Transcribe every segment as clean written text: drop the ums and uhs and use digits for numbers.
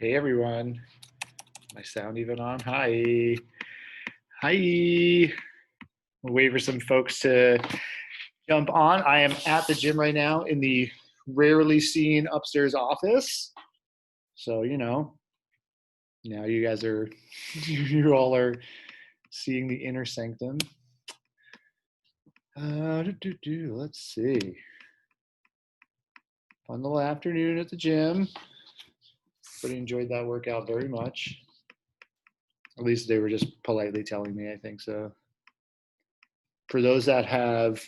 Hey everyone, my sound even on? Hi. Hi. We'll wait for some folks to jump on. I am at the gym right now in the rarely seen upstairs office. So, now you guys are, you all are seeing the inner sanctum. Let's see. Fun little afternoon at the gym. Everybody enjoyed that workout very much. At least they were just politely telling me, I think so. For those that have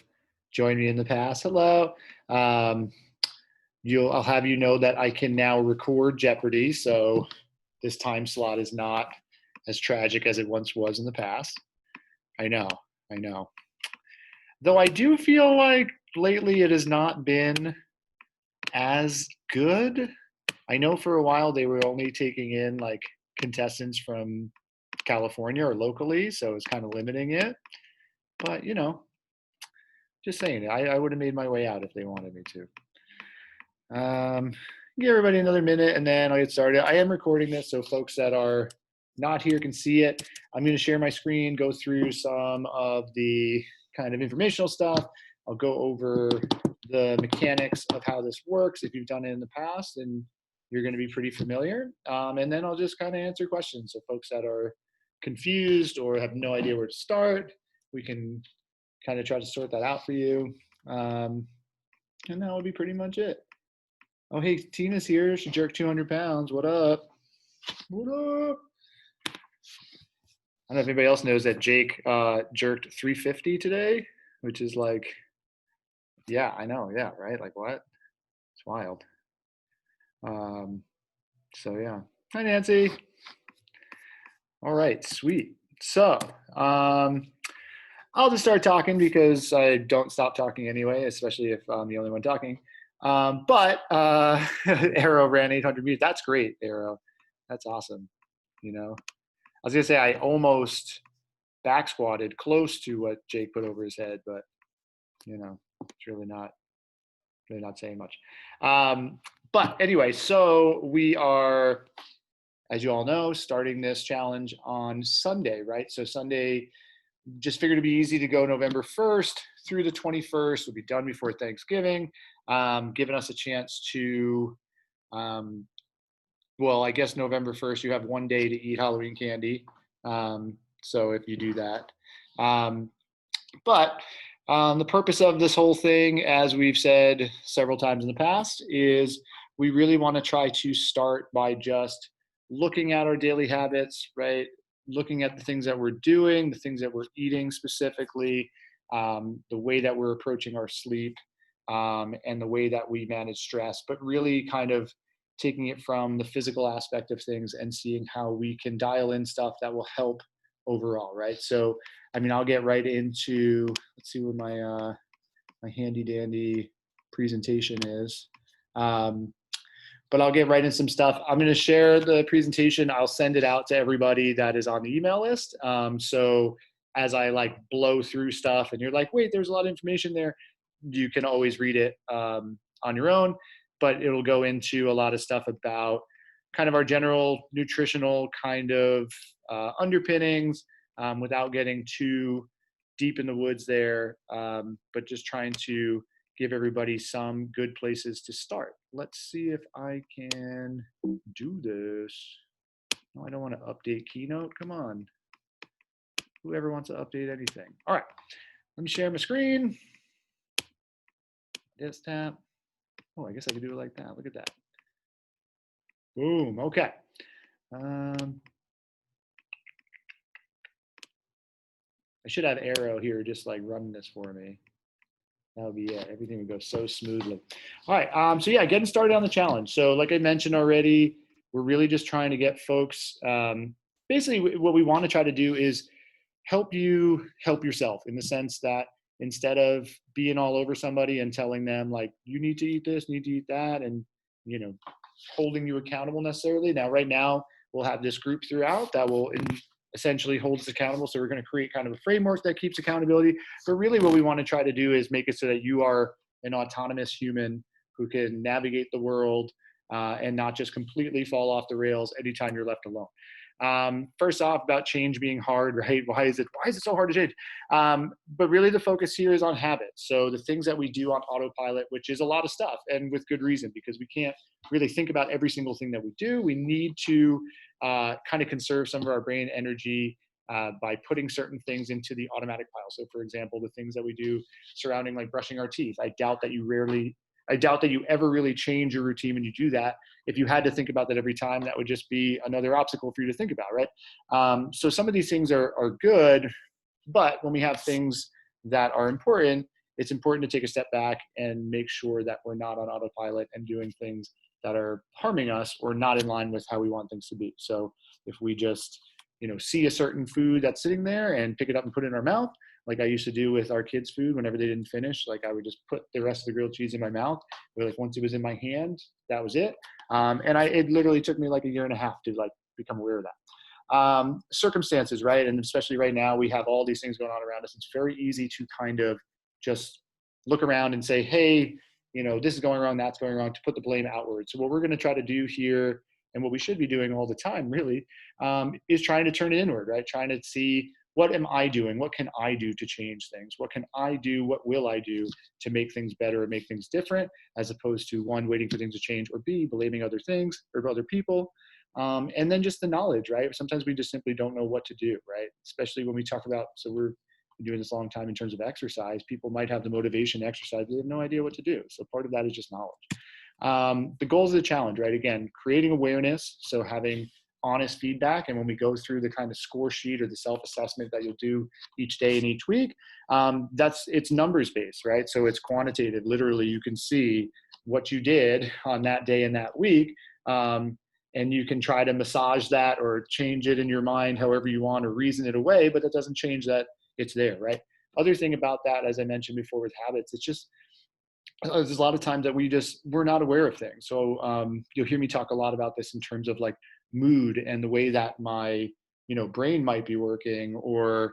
joined me in the past, hello. I'll have you know that I can now record Jeopardy, so this time slot is not as tragic as it once was in the past. I know. Though I do feel like lately it has not been as good. I know for a while they were only taking in like contestants from California or locally, so it's kind of limiting it. But just saying, I would have made my way out if they wanted me to. Give everybody another minute and then I'll get started. I am recording this so folks that are not here can see it. I'm going to share my screen, go through some of the kind of informational stuff. I'll go over the mechanics of how this works if you've done it in the past, and you're going to be pretty familiar. And then I'll just kind of answer questions. So folks that are confused or have no idea where to start, we can kind of try to sort that out for you. And that would be pretty much it. Oh, hey, Tina's here. She jerked 200 pounds. What up? What up? I don't know if anybody else knows that Jake jerked 350 today, which is like, yeah, I know. Yeah, right? Like what? It's wild. So, yeah. Hi, Nancy. All right, sweet. So, I'll just start talking because I don't stop talking anyway, especially if I'm the only one talking. But Arrow ran 800 meters. That's great, Arrow. That's awesome. I was gonna say I almost back squatted close to what Jake put over his head, but it's really not saying much. But anyway, so we are, as you all know, starting this challenge on Sunday, right? So Sunday, just figured it'd be easy to go November 1st through the 21st. We'll be done before Thanksgiving, giving us a chance to, well, I guess November 1st, you have one day to eat Halloween candy. So if you do that. But the purpose of this whole thing, as we've said several times in the past, is we really want to try to start by just looking at our daily habits, right? Looking at the things that we're doing, the things that we're eating specifically, the way that we're approaching our sleep, and the way that we manage stress, but really kind of taking it from the physical aspect of things and seeing how we can dial in stuff that will help overall, right? So, I mean, I'll get right into, let's see where my handy dandy presentation is. But I'll get right into some stuff. I'm going to share the presentation. I'll send it out to everybody that is on the email list. So as I like blow through stuff and you're like, wait, there's a lot of information there, you can always read it on your own, but it'll go into a lot of stuff about kind of our general nutritional kind of underpinnings without getting too deep in the woods there, but just trying to give everybody some good places to start. Let's see if I can do this. No, I don't want to update Keynote. Come on. Whoever wants to update anything. All right. Let me share my screen. Desktop. Oh, I guess I could do it like that. Look at that. Boom. Okay. I should have Arrow here just like running this for me. That would be it. Everything would go so smoothly. All right. So yeah, getting started on the challenge. So like I mentioned already, we're really just trying to get folks, basically what we want to try to do is help you help yourself, in the sense that instead of being all over somebody and telling them like, you need to eat this, need to eat that, and, holding you accountable necessarily. Now, right now, we'll have this group throughout that will essentially hold us accountable. So we're going to create kind of a framework that keeps accountability. But really what we want to try to do is make it so that you are an autonomous human who can navigate the world and not just completely fall off the rails anytime you're left alone. First off, about change being hard, right? Why is it so hard to change? But really, the focus here is on habits. So the things that we do on autopilot, which is a lot of stuff, and with good reason, because we can't really think about every single thing that we do. We need to kind of conserve some of our brain energy by putting certain things into the automatic pile. So, for example, the things that we do surrounding like brushing our teeth. I doubt that you ever really change your routine when you do that. If you had to think about that every time, that would just be another obstacle for you to think about, right? So some of these things are good, but when we have things that are important, it's important to take a step back and make sure that we're not on autopilot and doing things that are harming us or not in line with how we want things to be. So if we just, see a certain food that's sitting there and pick it up and put it in our mouth, like I used to do with our kids' food whenever they didn't finish, like I would just put the rest of the grilled cheese in my mouth. But like once it was in my hand, that was it. And it literally took me like a year and a half to like become aware of that. Circumstances, right? And especially right now, we have all these things going on around us. It's very easy to kind of just look around and say, hey, this is going wrong, that's going wrong, to put the blame outward. So what we're going to try to do here, and what we should be doing all the time, really, is trying to turn it inward, right? Trying to see, what am I doing? What can I do to change things? What can I do? What will I do to make things better and make things different, as opposed to one, waiting for things to change, or B, blaming other things or other people. And then just the knowledge, right? Sometimes we just simply don't know what to do, right? Especially when we talk about, so we're doing this a long time in terms of exercise. People might have the motivation to exercise, but they have no idea what to do. So part of that is just knowledge. The goals of the challenge, right? Again, creating awareness. So having honest feedback. And when we go through the kind of score sheet or the self-assessment that you'll do each day and each week, it's numbers based, right? So it's quantitative. Literally, you can see what you did on that day and that week. And you can try to massage that or change it in your mind however you want, or reason it away, but that doesn't change that it's there, right? Other thing about that, as I mentioned before with habits, it's just, there's a lot of times that we're not aware of things. So you'll hear me talk a lot about this in terms of like mood and the way that my brain might be working, or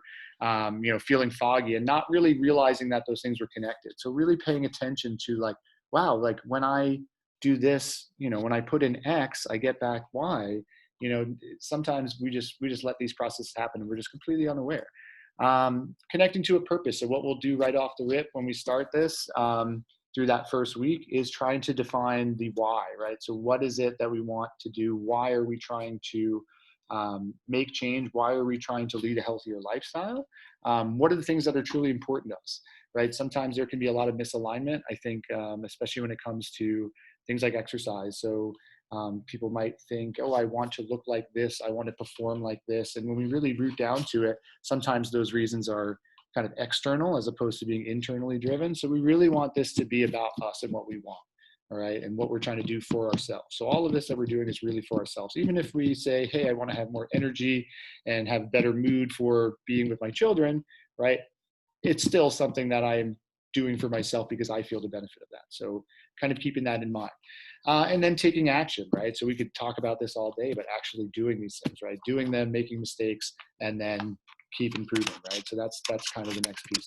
feeling foggy, and not really realizing that those things were connected. So really paying attention to like, wow, like when I do this, when I put in X, I get back Y. Sometimes we just let these processes happen and we're just completely unaware. Connecting to a purpose. So what we'll do right off the rip when we start this, through that first week, is trying to define the why, right? So what is it that we want to do? Why are we trying to make change? Why are we trying to lead a healthier lifestyle? What are the things that are truly important to us, right? Sometimes there can be a lot of misalignment, I think, especially when it comes to things like exercise. So people might think, oh, I want to look like this, I want to perform like this. And when we really root down to it, sometimes those reasons are kind of external as opposed to being internally driven. So we really want this to be about us and what we want, all right, and what we're trying to do for ourselves. So all of this that we're doing is really for ourselves. Even if we say, hey, I want to have more energy and have better mood for being with my children, right? It's still something that I'm doing for myself because I feel the benefit of that. So kind of keeping that in mind. And then taking action, right? So we could talk about this all day, but actually doing these things, right? Doing them, making mistakes, and then keep improving, right? So that's kind of the next piece.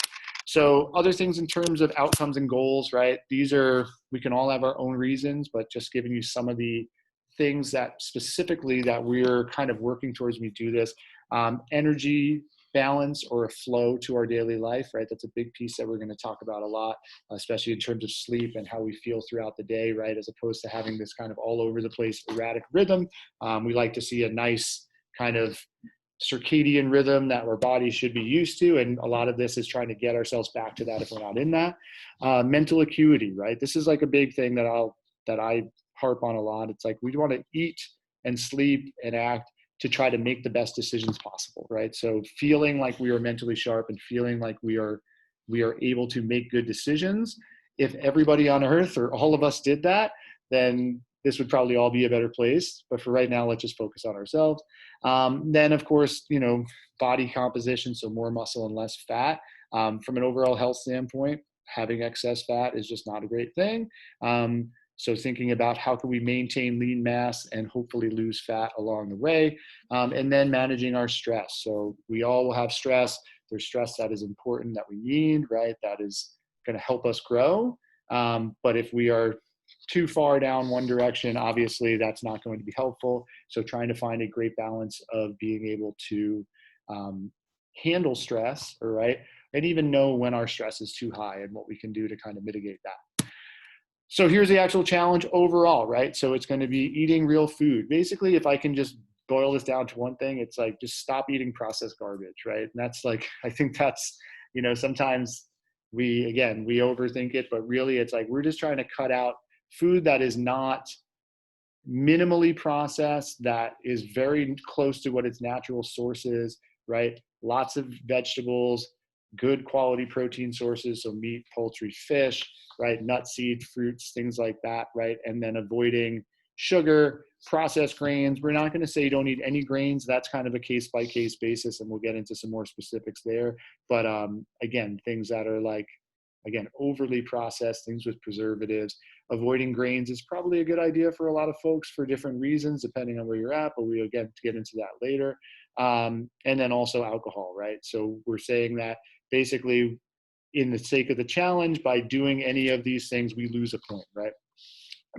So other things in terms of outcomes and goals, right? We can all have our own reasons, but just giving you some of the things that specifically that we're kind of working towards when we do this. Energy balance or a flow to our daily life, right? That's a big piece that we're going to talk about a lot, especially in terms of sleep and how we feel throughout the day, right? As opposed to having this kind of all over the place erratic rhythm. We like to see a nice kind of circadian rhythm that our body should be used to. And a lot of this is trying to get ourselves back to that if we're not in that. Mental acuity, right? This is like a big thing that I harp on a lot. It's like we want to eat and sleep and act to try to make the best decisions possible, right? So feeling like we are mentally sharp and feeling like we are able to make good decisions. If everybody on earth or all of us did that, then this would probably all be a better place. But for right now, let's just focus on ourselves. Then, of course, body composition, so more muscle and less fat. From an overall health standpoint, having excess fat is just not a great thing. So thinking about how can we maintain lean mass and hopefully lose fat along the way. And then managing our stress. So we all will have stress. There's stress that is important, that we need, right? That is going to help us grow. But if we are too far down one direction, obviously that's not going to be helpful. So trying to find a great balance of being able to um, handle stress, all right, and even know when our stress is too high and what we can do to kind of mitigate that. So here's the actual challenge overall, right? So it's going to be eating real food. Basically, if I can just boil this down to one thing, it's like just stop eating processed garbage, right? And that's like, I think that's, sometimes we overthink it, but really it's like we're just trying to cut out food that is not minimally processed, that is very close to what its natural source is, right? Lots of vegetables, good quality protein sources, so meat, poultry, fish, right? Nut seed, fruits, things like that, right? And then avoiding sugar, processed grains. We're not going to say you don't need any grains. That's kind of a case by case basis, and we'll get into some more specifics there. But again, things that are like, again, overly processed, things with preservatives, avoiding grains is probably a good idea for a lot of folks for different reasons, depending on where you're at, but we'll get into that later. And then also alcohol, right? So we're saying that basically, in the sake of the challenge, by doing any of these things, we lose a point, right?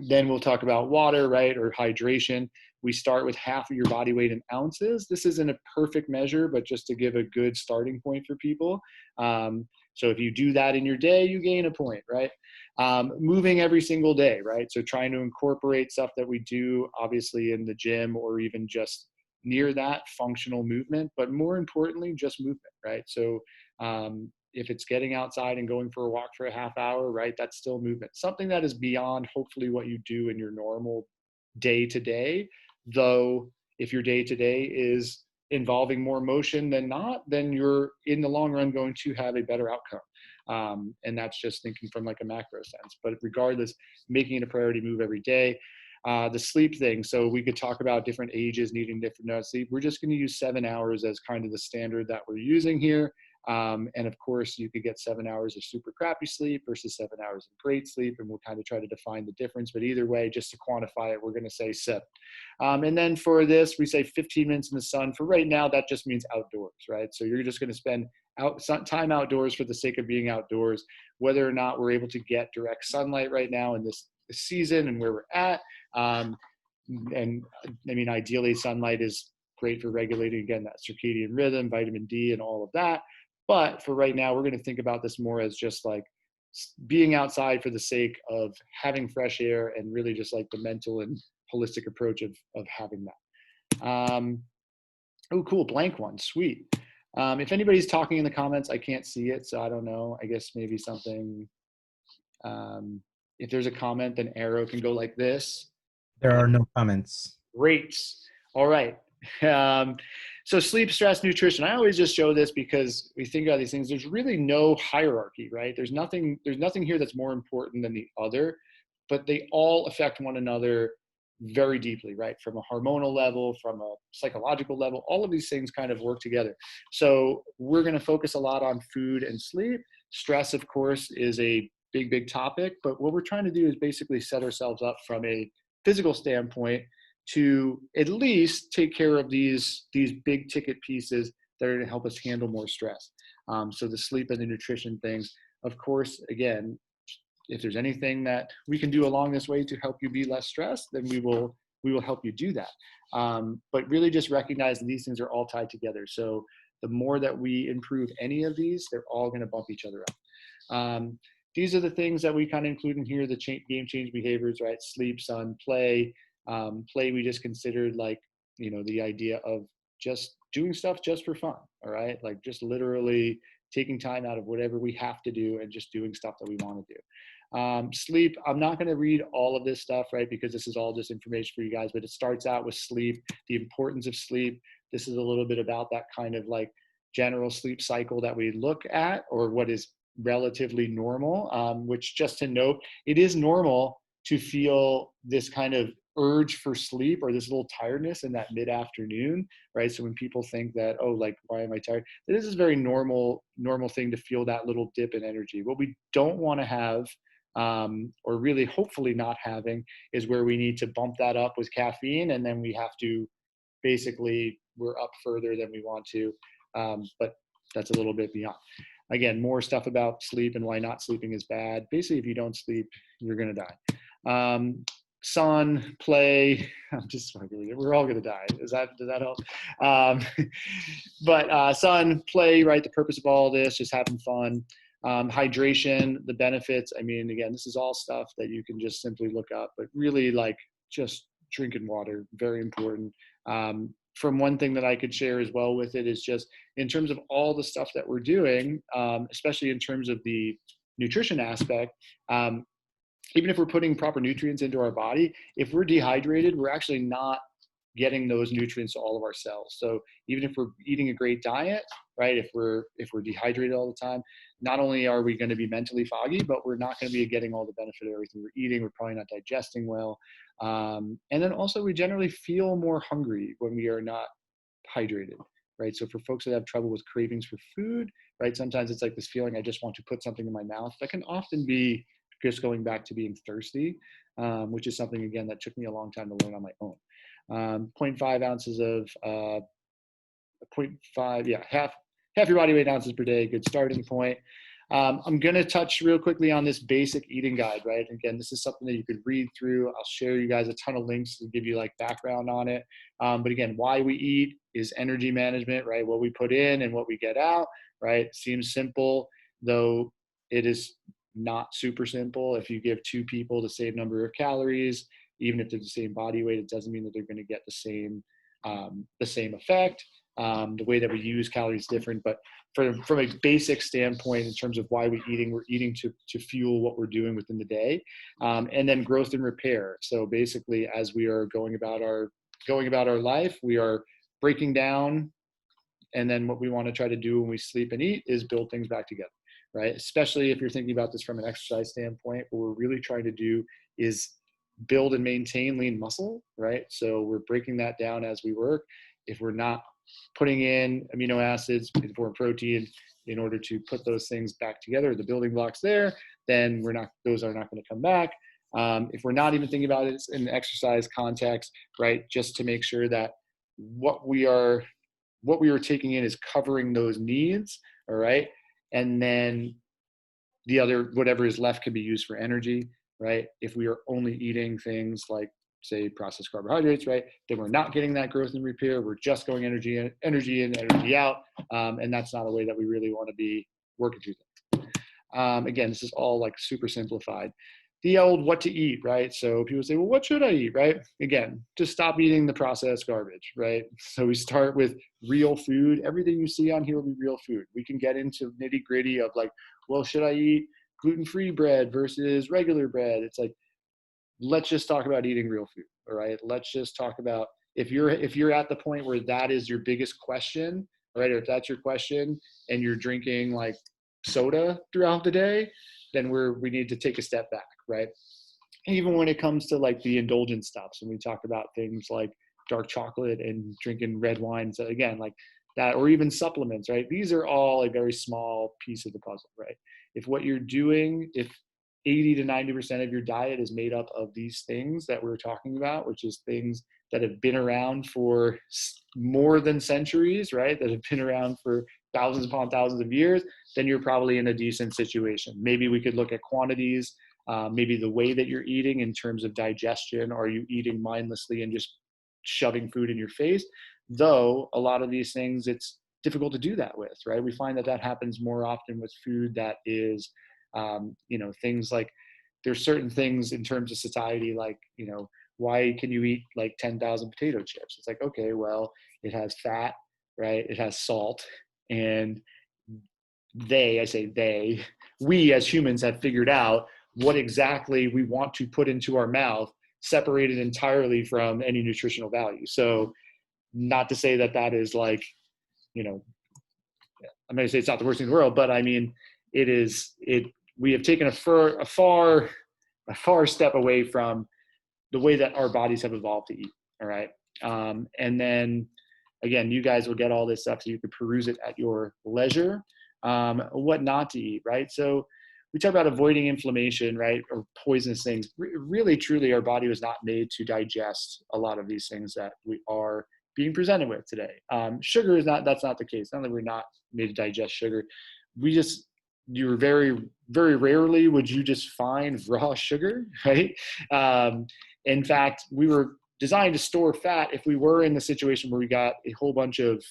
Then we'll talk about water, right, or hydration. We start with half of your body weight in ounces. This isn't a perfect measure, but just to give a good starting point for people. So if you do that in your day, you gain a point, right? Moving every single day, right? So trying to incorporate stuff that we do, obviously in the gym or even just near that, functional movement, but more importantly, just movement, right? So if it's getting outside and going for a walk for a half hour, right, that's still movement. Something that is beyond hopefully what you do in your normal day to day. Though, if your day to day is involving more motion than not, then you're in the long run going to have a better outcome. And that's just thinking from like a macro sense. But regardless, making it a priority, move every day. The sleep thing. So we could talk about different ages needing different amounts of sleep. We're just going to use 7 hours as kind of the standard that we're using here. And of course, you could get 7 hours of super crappy sleep versus 7 hours of great sleep. And we'll kind of try to define the difference. But either way, just to quantify it, we're going to say 7. And then for this, we say 15 minutes in the sun. For right now, that just means outdoors, right? So you're just going to spend time outdoors for the sake of being outdoors. Whether or not we're able to get direct sunlight right now in this season and where we're at. And I mean, ideally, sunlight is great for regulating, again, that circadian rhythm, vitamin D, and all of that. But for right now, we're going to think about this more as just like being outside for the sake of having fresh air and really just like the mental and holistic approach of having that. Oh, cool. Blank one. Sweet. If anybody's talking in the comments, I can't see it, so I don't know. I guess maybe something, if there's a comment, then arrow can go like this. There are no comments. Great. All right. So sleep, stress, nutrition. I always just show this because we think about these things. There's really no hierarchy, right? There's nothing here that's more important than the other, but they all affect one another very deeply, right? From a hormonal level, from a psychological level, all of these things kind of work together. So we're going to focus a lot on food and sleep. Stress, of course, is a big topic, but what we're trying to do is basically set ourselves up from a physical standpoint to at least take care of these big ticket pieces that are going to help us handle more stress. So the sleep and the nutrition things, of course, again, if there's anything that we can do along this way to help you be less stressed, then we will help you do that. But really just recognize that these things are all tied together. So the more that we improve any of these, they're all going to bump each other up. These are the things that we kind of include in here, the game change behaviors, right? Sleep, sun, play. Play, we just considered like, the idea of just doing stuff just for fun, all right? Like just literally taking time out of whatever we have to do and just doing stuff that we want to do. Sleep, I'm not going to read all of this stuff, right? Because this is all just information for you guys, but it starts out with sleep, the importance of sleep. This is a little bit about that kind of like general sleep cycle that we look at, or what is relatively normal, which, just to note, it is normal to feel this kind of urge for sleep or this little tiredness in that mid-afternoon, right? So when people think that, oh, like, why am I tired? This is a very normal thing to feel that little dip in energy. What we don't want to have, or really hopefully not having, is where we need to bump that up with caffeine, and then we have to basically, we're up further than we want to. But that's a little bit beyond. Again, more stuff about sleep and why not sleeping is bad. Basically, if you don't sleep, you're going to die. Sun, play. I'm just fucking. We're all gonna die. Does that help? Um, but sun, play. Right. The purpose of all this, just having fun. Hydration, the benefits. I mean, again, this is all stuff that you can just simply look up, but really like just drinking water, very important. From one thing that I could share as well with it is just in terms of all the stuff that we're doing, especially in terms of the nutrition aspect. Even if we're putting proper nutrients into our body, if we're dehydrated, we're actually not getting those nutrients to all of our cells. So even if we're eating a great diet, right, if we're dehydrated all the time, not only are we going to be mentally foggy, but we're not going to be getting all the benefit of everything we're eating. We're probably not digesting well. And then also we generally feel more hungry when we are not hydrated, right? So for folks that have trouble with cravings for food, right, sometimes it's like this feeling, I just want to put something in my mouth. That can often be just going back to being thirsty, which is something, again, that took me a long time to learn on my own. 0.5 ounces of, 0.5, yeah, half your body weight ounces per day, good starting point. I'm going to touch real quickly on this basic eating guide, right? Again, this is something that you could read through. I'll share you guys a ton of links to give you like background on it. But again, why we eat is energy management, right? What we put in and what we get out, right? Seems simple, though it is not super simple. If you give two people the same number of calories, even if they're the same body weight, it doesn't mean that they're going to get the same effect. The way that we use calories is different, but from a basic standpoint, in terms of why we're eating to fuel what we're doing within the day, and then growth and repair. So basically, as we are going about our life, we are breaking down, and then what we want to try to do when we sleep and eat is build things back together, right? Especially if you're thinking about this from an exercise standpoint, what we're really trying to do is build and maintain lean muscle, right? So we're breaking that down as we work. If we're not putting in amino acids or protein in order to put those things back together, the building blocks there, then those are not going to come back. If we're not even thinking about it in the exercise context, right? Just to make sure that what we are taking in is covering those needs, all right? And then the other, whatever is left, can be used for energy, right? If we are only eating things like, say, processed carbohydrates, right, then we're not getting that growth and repair. We're just going energy in, energy out, and that's not a way that we really want to be working through things. Again, this is all like super simplified. The old what to eat, right? So people say, well, what should I eat, right? Again, just stop eating the processed garbage, right? So we start with real food. Everything you see on here will be real food. We can get into nitty gritty of like, well, should I eat gluten-free bread versus regular bread? It's like, let's just talk about eating real food. All right. Let's just talk about if you're at the point where that is your biggest question, all right, or if that's your question and you're drinking like soda throughout the day, then we need to take a step back, right? Even when it comes to like the indulgent stuffs, when we talk about things like dark chocolate and drinking red wine, so again, like that, or even supplements, right? These are all a very small piece of the puzzle, right? If what you're doing, if 80 to 90% of your diet is made up of these things that we're talking about, which is things that have been around for more than centuries, right? That have been around for thousands upon thousands of years, then you're probably in a decent situation. Maybe we could look at quantities, maybe the way that you're eating in terms of digestion. Are you eating mindlessly and just shoving food in your face? Though a lot of these things, it's difficult to do that with, right? We find that happens more often with food that is, things like there's certain things in terms of society, like, why can you eat like 10,000 potato chips? It's like, okay, well, it has fat, right? It has salt, and we as humans have figured out what exactly we want to put into our mouth, separated entirely from any nutritional value. So not to say that is like, I'm going to say it's not the worst thing in the world, but I mean, we have taken a far step away from the way that our bodies have evolved to eat. All right. And then again, you guys will get all this stuff so you can peruse it at your leisure. What not to eat, right? So we talk about avoiding inflammation, right? Or poisonous things. Really, truly, our body was not made to digest a lot of these things that we are being presented with today. Sugar that's not the case. Not that we're not made to digest sugar. you're very rarely would you just find raw sugar, right? Um, in fact, we were designed to store fat if we were in the situation where we got a whole bunch of,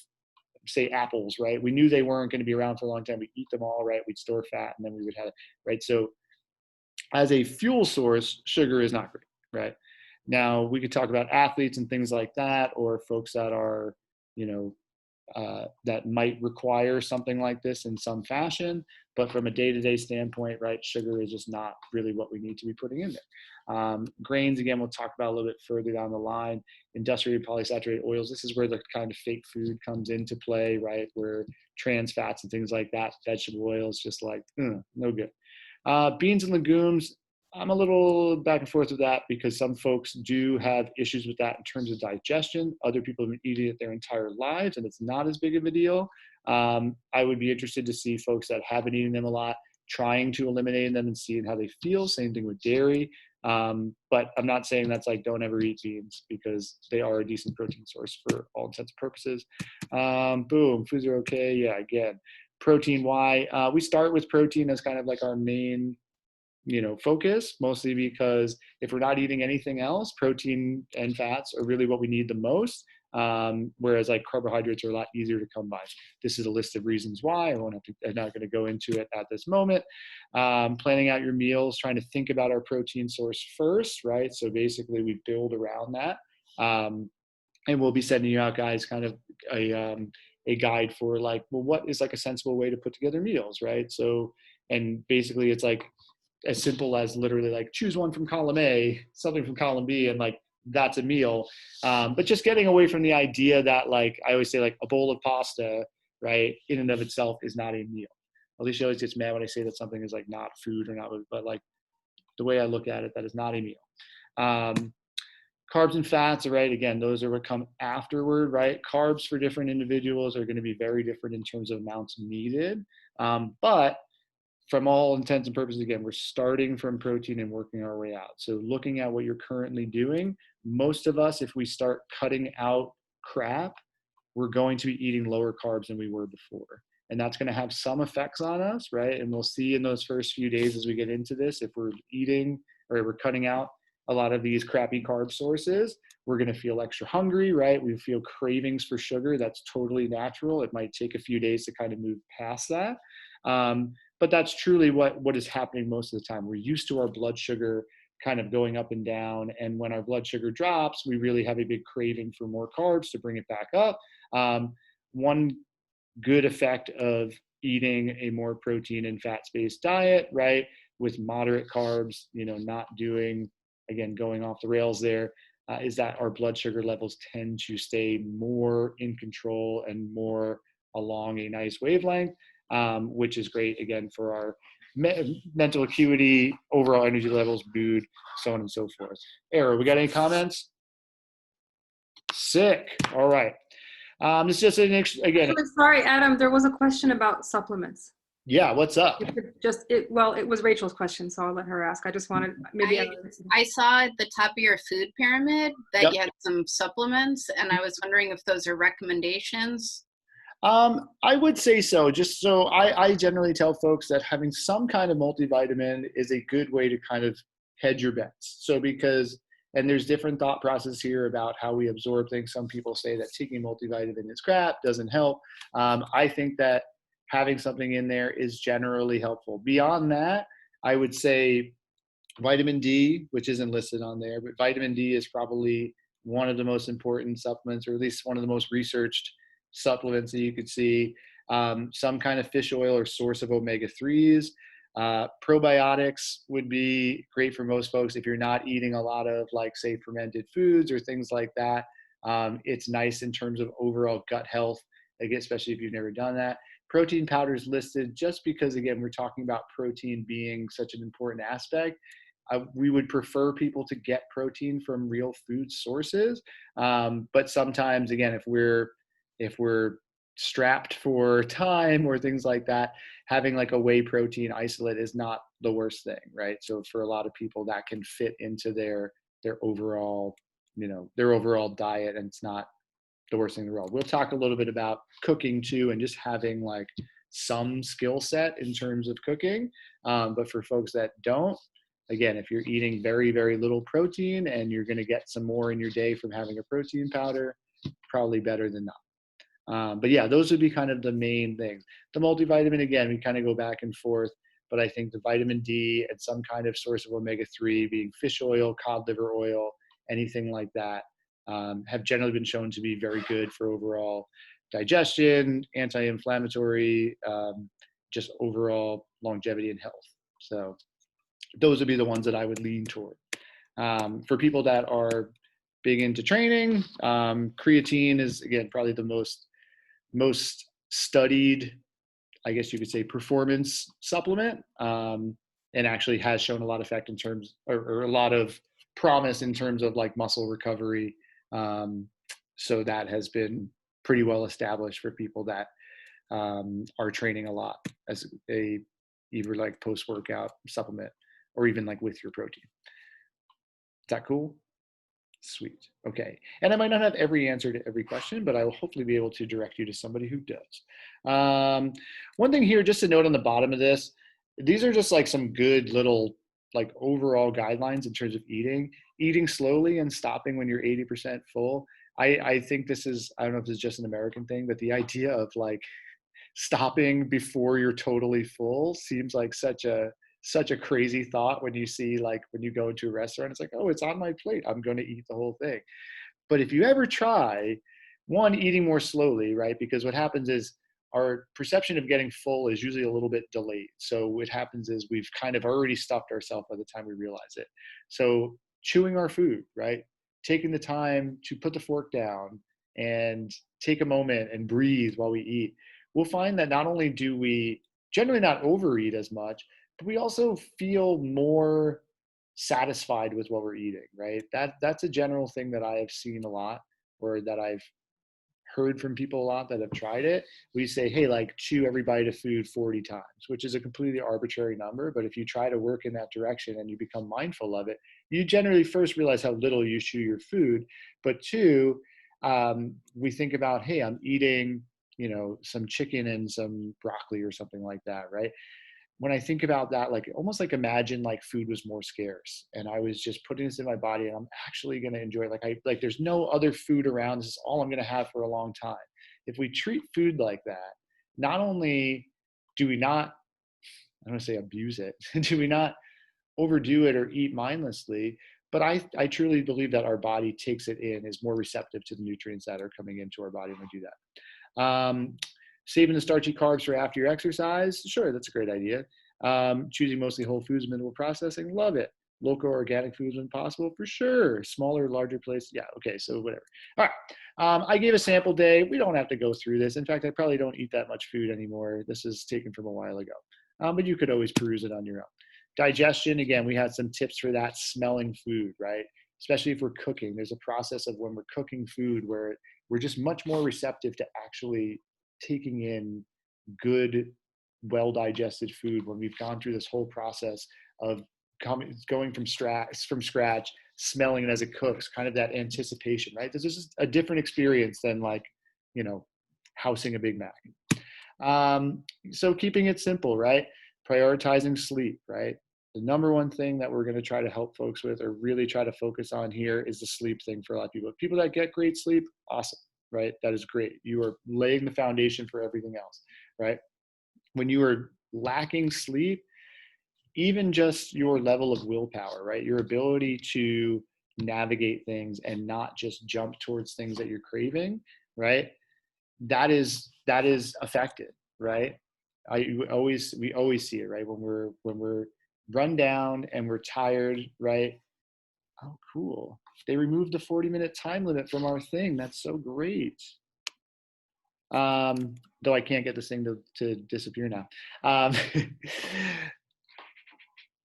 say, apples, right? We knew they weren't going to be around for a long time. We'd eat them all, right? We'd store fat and then we would have it, right? So as a fuel source, sugar is not great, right? Now we could talk about athletes and things like that, or folks that are, you know, that might require something like this in some fashion. But from a day-to-day standpoint, right, sugar is just not really what we need to be putting in there. Grains, again, we'll talk about a little bit further down the line. Industrial polysaturated oils, this is where the kind of fake food comes into play, right, where trans fats and things like that, vegetable oils, just like, no good. Beans and legumes, I'm a little back and forth with that because some folks do have issues with that in terms of digestion. Other people have been eating it their entire lives and it's not as big of a deal. I would be interested to see folks that have been eating them a lot, trying to eliminate them and seeing how they feel. Same thing with dairy. But I'm not saying that's like don't ever eat beans because they are a decent protein source for all intents and purposes. Boom, foods are okay. Yeah, again, protein why we start with protein as kind of like our main, focus, mostly because if we're not eating anything else, protein and fats are really what we need the most. Whereas like carbohydrates are a lot easier to come by. This is a list of reasons why. I'm not going to go into it at this moment. Planning out your meals, trying to think about our protein source first, right? So basically we build around that. And we'll be sending you out, guys, kind of a guide for like, well, what is like a sensible way to put together meals, right? So, and basically it's like as simple as literally like choose one from column A, something from column B, and like that's a meal. But just getting away from the idea that like I always say like a bowl of pasta, right, in and of itself is not a meal. Alicia always gets mad when I say that something is like not food or not, but like the way I look at it, that is not a meal. Carbs and fats, right? Again, those are what come afterward, right? Carbs for different individuals are going to be very different in terms of amounts needed. But from all intents and purposes, again, we're starting from protein and working our way out. So looking at what you're currently doing, most of us, if we start cutting out crap, we're going to be eating lower carbs than we were before. And that's going to have some effects on us, right? And we'll see in those first few days as we get into this, if we're eating or we're cutting out a lot of these crappy carb sources, we're going to feel extra hungry, right? We feel cravings for sugar. That's totally natural. It might take a few days to kind of move past that. But that's truly what is happening most of the time. We're used to our blood sugar kind of going up and down. And when our blood sugar drops, we really have a big craving for more carbs to bring it back up. One good effect of eating a more protein and fats-based diet, right, with moderate carbs, not doing, again, going off the rails there, is that our blood sugar levels tend to stay more in control and more along a nice wavelength, which is great, again, for our mental acuity, overall energy levels, mood, so on and so forth. Era, we got any comments? Sick. All right. It's just again. Actually, sorry, Adam, there was a question about supplements. Yeah, what's up? It was Rachel's question, so I'll let her ask. I just wanted maybe I saw at the top of your food pyramid that Yep. you had some supplements, and I was wondering if those are recommendations. I would say so. Just so I generally tell folks that having some kind of multivitamin is a good way to kind of hedge your bets. So and there's different thought process here about how we absorb things. Some people say that taking multivitamin is crap, doesn't help. I think that having something in there is generally helpful. Beyond that, I would say vitamin D, which isn't listed on there, but vitamin D is probably one of the most important supplements, or at least one of the most researched supplements that you could see. Some kind of fish oil or source of omega-3s. Probiotics would be great for most folks if you're not eating a lot of, like, say, fermented foods or things like that. It's nice in terms of overall gut health, especially if you've never done that. Protein powders listed just because, again, we're talking about protein being such an important aspect. We would prefer people to get protein from real food sources. But sometimes, again, if we're strapped for time or things like that, having like a whey protein isolate is not the worst thing, right? So for a lot of people that can fit into their overall, their overall diet, and it's not the worst thing in the world. We'll talk a little bit about cooking too, and just having like some skill set in terms of cooking. But for folks that don't, again, if you're eating very, very little protein and you're going to get some more in your day from having a protein powder, probably better than not. But yeah, those would be kind of the main things. The multivitamin, again, we kind of go back and forth, but I think the vitamin D and some kind of source of omega-3, being fish oil, cod liver oil, anything like that, have generally been shown to be very good for overall digestion, anti-inflammatory, just overall longevity and health. So those would be the ones that I would lean toward. For people that are big into training, creatine is, again, probably the most studied, I guess you could say, performance supplement, and actually has shown a lot of effect in terms, or a lot of promise in terms of like muscle recovery. So that has been pretty well established for people that are training a lot as a either like post-workout supplement or even like with your protein. Is that cool? Sweet. Okay. And I might not have every answer to every question, but I will hopefully be able to direct you to somebody who does. One thing here, just a note on the bottom of this, these are just like some good little like overall guidelines in terms of eating slowly and stopping when you're 80% full. I think this is, I don't know if this is just an American thing, but the idea of like stopping before you're totally full seems like such a crazy thought when you see, like, when you go into a restaurant, it's like, oh, it's on my plate, I'm going to eat the whole thing. But if you ever try, one, eating more slowly, right? Because what happens is our perception of getting full is usually a little bit delayed. So what happens is we've kind of already stuffed ourselves by the time we realize it. So chewing our food, right? Taking the time to put the fork down and take a moment and breathe while we eat. We'll find that not only do we generally not overeat as much, but we also feel more satisfied with what we're eating, right? That's a general thing that I have seen a lot, or that I've heard from people a lot that have tried it. We say, hey, like, chew every bite of food 40 times, which is a completely arbitrary number. But if you try to work in that direction and you become mindful of it, you generally first realize how little you chew your food. But two, we think about, hey, I'm eating, some chicken and some broccoli or something like that, right? When I think about that, like, almost like imagine like food was more scarce and I was just putting this in my body and I'm actually going to enjoy it. Like there's no other food around. This is all I'm going to have for a long time. If we treat food like that, not only do we not, I don't want to say abuse it, do we not overdo it or eat mindlessly, but I truly believe that our body takes it in, is more receptive to the nutrients that are coming into our body when we do that. Saving the starchy carbs for after your exercise, sure, that's a great idea. Choosing mostly whole foods, minimal processing, love it. Local organic foods when possible, for sure. Smaller, larger places, yeah, okay, so whatever. All right, I gave a sample day. We don't have to go through this. In fact, I probably don't eat that much food anymore. This is taken from a while ago, but you could always peruse it on your own. Digestion, again, we had some tips for that. Smelling food, right? Especially if we're cooking. There's a process of when we're cooking food where we're just much more receptive to actually taking in good, well-digested food when we've gone through this whole process of going from scratch, smelling it as it cooks, kind of that anticipation, right? This is just a different experience than like, housing a Big Mac. So keeping it simple, right? Prioritizing sleep, right? The number one thing that we're going to try to help folks with, or really try to focus on here, is the sleep thing for a lot of people. People that get great sleep, awesome, right? That is great. You are laying the foundation for everything else, right? When you are lacking sleep, even just your level of willpower, right? Your ability to navigate things and not just jump towards things that you're craving, right? That is affected, right? We always see it, right? When we're run down and we're tired, right? Oh, cool. They removed the 40-minute time limit from our thing. That's so great. Though I can't get this thing to disappear now.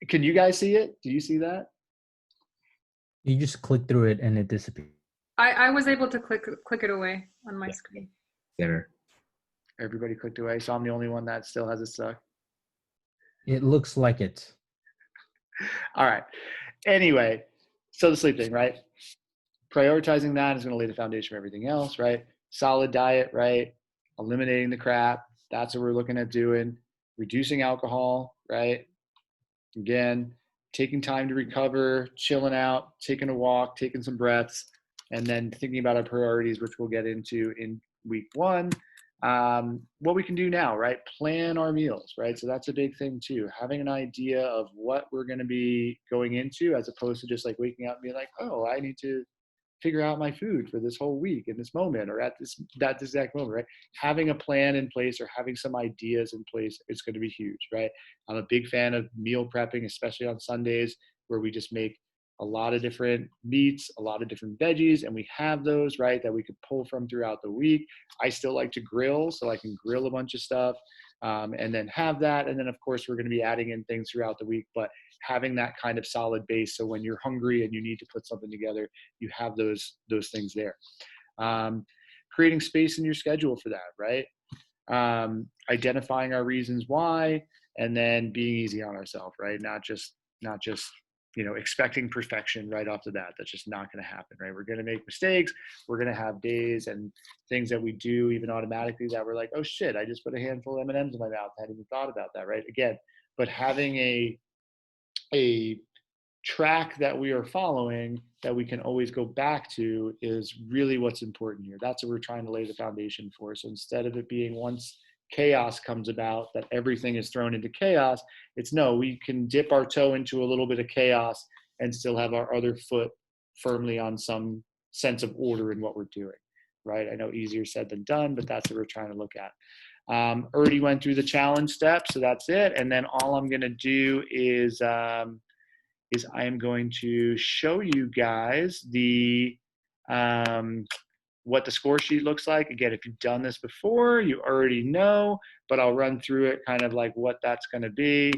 Can you guys see it? Do you see that? You just click through it and it disappears. I was able to click it away on my screen. There. Everybody clicked away, so I'm the only one that still has it stuck. It looks like it. All right. Anyway, so the sleep thing, right? Prioritizing that is going to lay the foundation for everything else, right? Solid diet, right? Eliminating the crap, That's what we're looking at doing. Reducing alcohol, right? Again, taking time to recover, chilling out, taking a walk, taking some breaths, and then thinking about our priorities, which we'll get into in week 1. What we can do now, right? Plan our meals, right? So that's a big thing too. Having an idea of what we're going to be going into, as opposed to just like waking up and being like, oh, I need to figure out my food for this whole week in this moment or at this that exact moment, right? Having a plan in place or having some ideas in place is going to be huge, right? I'm a big fan of meal prepping, especially on Sundays, where we just make a lot of different meats, a lot of different veggies, and we have those, right, that we could pull from throughout the week. I still like to grill, so I can grill a bunch of stuff, and then have that. And then, of course, we're going to be adding in things throughout the week, but having that kind of solid base, so when you're hungry and you need to put something together, you have those things there. Creating space in your schedule for that, right? Identifying our reasons why, and then being easy on ourselves, right? Not just expecting perfection right off the bat. That's just not going to happen, right? We're going to make mistakes. We're going to have days and things that we do even automatically that we're like, oh shit, I just put a handful of M&Ms in my mouth. I hadn't even thought about that, right? Again, but having a track that we are following that we can always go back to is really what's important here. That's what we're trying to lay the foundation for. So instead of it being once chaos comes about that everything is thrown into chaos, it's no, we can dip our toe into a little bit of chaos and still have our other foot firmly on some sense of order in what we're doing, right? I know easier said than done, but that's what we're trying to look at. Already went through the challenge steps, so that's it. And then all I'm going to do is I am going to show you guys the what the score sheet looks like. Again, if you've done this before, you already know, but I'll run through it kind of like what that's going to be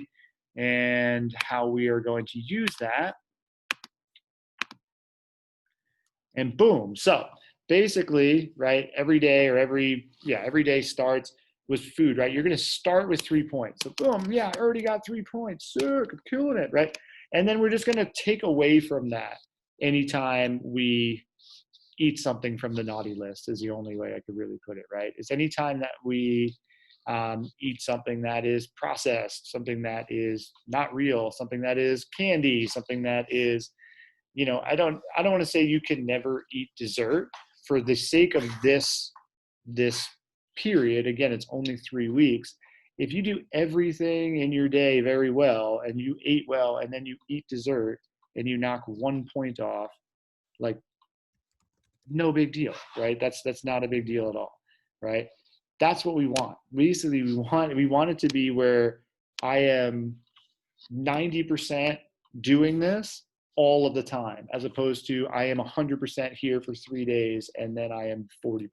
and how we are going to use that. And boom. So basically, right, every day starts with food, right? You're going to start with 3 points. So boom, yeah, I already got 3 points. Sick, I'm killing it, right? And then we're just going to take away from that anytime we eat something from the naughty list is the only way I could really put it, right? Is anytime that we eat something that is processed, something that is not real, something that is candy, something that is, I don't want to say you can never eat dessert for the sake of this period. Again, it's only 3 weeks. If you do everything in your day very well and you ate well and then you eat dessert and you knock 1 point off, like, no big deal, right? That's not a big deal at all, right? That's what we want. Basically, we want it to be where I am 90% doing this all of the time, as opposed to I am 100% here for 3 days and then I am 40%,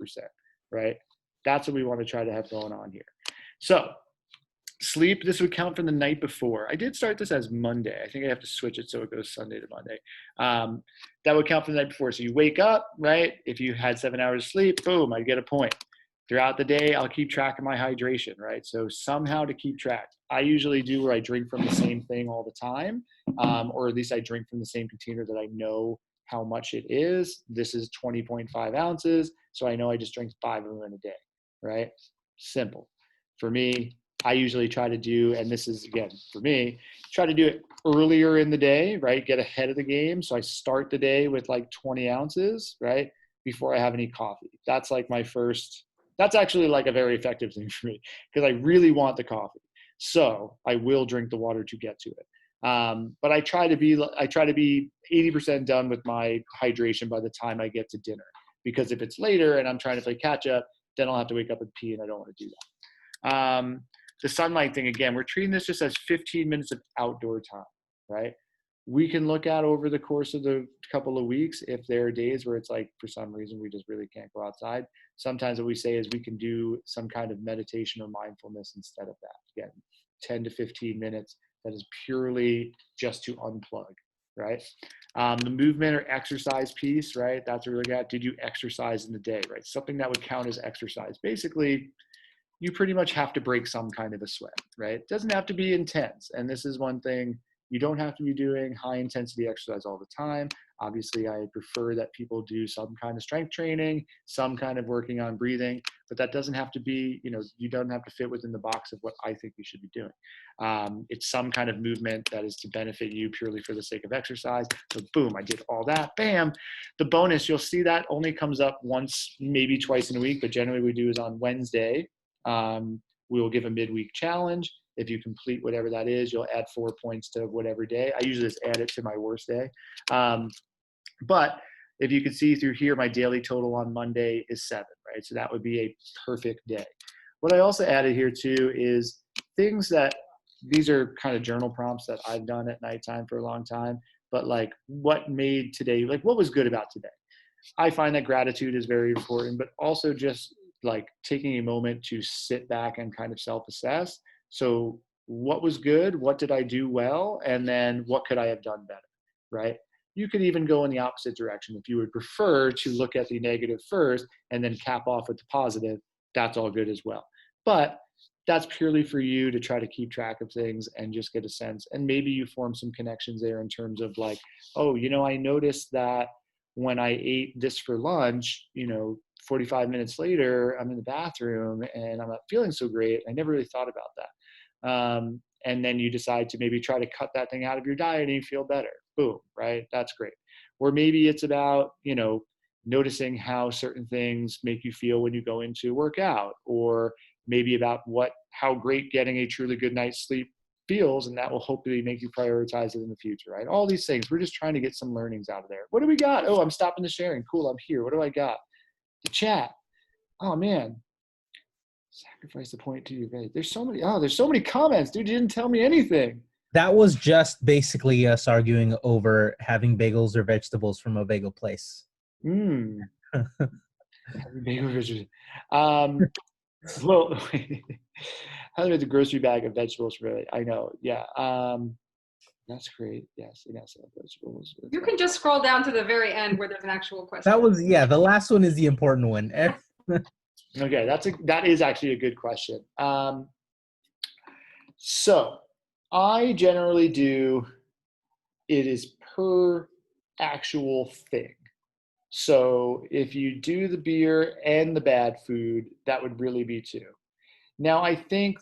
right? That's what we want to try to have going on here. So sleep, this would count from the night before. I did start this as Monday. I think I have to switch it so it goes Sunday to Monday. That would count from the night before. So you wake up, right? If you had 7 hours of sleep, boom, I get a point. Throughout the day, I'll keep track of my hydration, right? So somehow to keep track. I usually do where I drink from the same thing all the time, or at least I drink from the same container that I know how much it is. This is 20.5 ounces, so I know I just drink 5 of them in a day, right? Simple. For me, I usually try to do, and this is, again, for me, try to do it earlier in the day, right? Get ahead of the game. So I start the day with like 20 ounces, right? Before I have any coffee. That's like my first, that's actually like a very effective thing for me because I really want the coffee. So I will drink the water to get to it. But I try to be 80% done with my hydration by the time I get to dinner, because if it's later and I'm trying to play catch up, then I'll have to wake up and pee, and I don't want to do that. The sunlight thing, again, we're treating this just as 15 minutes of outdoor time, right? We can look at over the course of the couple of weeks if there are days where it's like, for some reason, we just really can't go outside. Sometimes what we say is we can do some kind of meditation or mindfulness instead of that. Again, 10 to 15 minutes that is purely just to unplug, right? The movement or exercise piece, right? That's what we're looking at. Did you exercise in the day, right? Something that would count as exercise. Basically, you pretty much have to break some kind of a sweat, right? It doesn't have to be intense. And this is one thing You don't have to be doing high intensity exercise all the time. Obviously, I prefer that people do some kind of strength training, some kind of working on breathing, but that doesn't have to be, you don't have to fit within the box of what I think you should be doing. It's some kind of movement that is to benefit you purely for the sake of exercise. So boom, I did all that, bam. The bonus, you'll see that only comes up once, maybe twice in a week, but generally we do is on Wednesday. We will give a midweek challenge. If you complete whatever that is, you'll add 4 points to whatever day. I usually just add it to my worst day. But if you can see through here, my daily total on Monday is 7, right? So that would be a perfect day. What I also added here too is things that, these are kind of journal prompts that I've done at nighttime for a long time, but like what made today, like what was good about today? I find that gratitude is very important, but also just like taking a moment to sit back and kind of self-assess. So what was good? What did I do well? And then what could I have done better, right? You could even go in the opposite direction. If you would prefer to look at the negative first and then cap off with the positive, that's all good as well. But that's purely for you to try to keep track of things and just get a sense. And maybe you form some connections there in terms of like, oh, I noticed that when I ate this for lunch, 45 minutes later, I'm in the bathroom and I'm not feeling so great. I never really thought about that. And then you decide to maybe try to cut that thing out of your diet and you feel better. Boom, right? That's great. Or maybe it's about, noticing how certain things make you feel when you go into workout, or maybe about how great getting a truly good night's sleep feels, and that will hopefully make you prioritize it in the future, right? All these things, we're just trying to get some learnings out of there. What do we got? Oh, I'm stopping the sharing. Cool, I'm here. What do I got? The chat. Oh man, sacrifice the point to your bed. There's so many comments, dude. You didn't tell me anything. That was just basically us arguing over having bagels or vegetables from a bagel place. Bagel vegetables. Well, how do I get the grocery bag of vegetables for it? I know. Yeah. That's great. Yes. Vegetables. You can just scroll down to the very end where there's an actual question. That was, the last one is the important one. Okay. That is actually a good question. So I generally do, it is per actual thing. So if you do the beer and the bad food, that would really be 2. Now, I think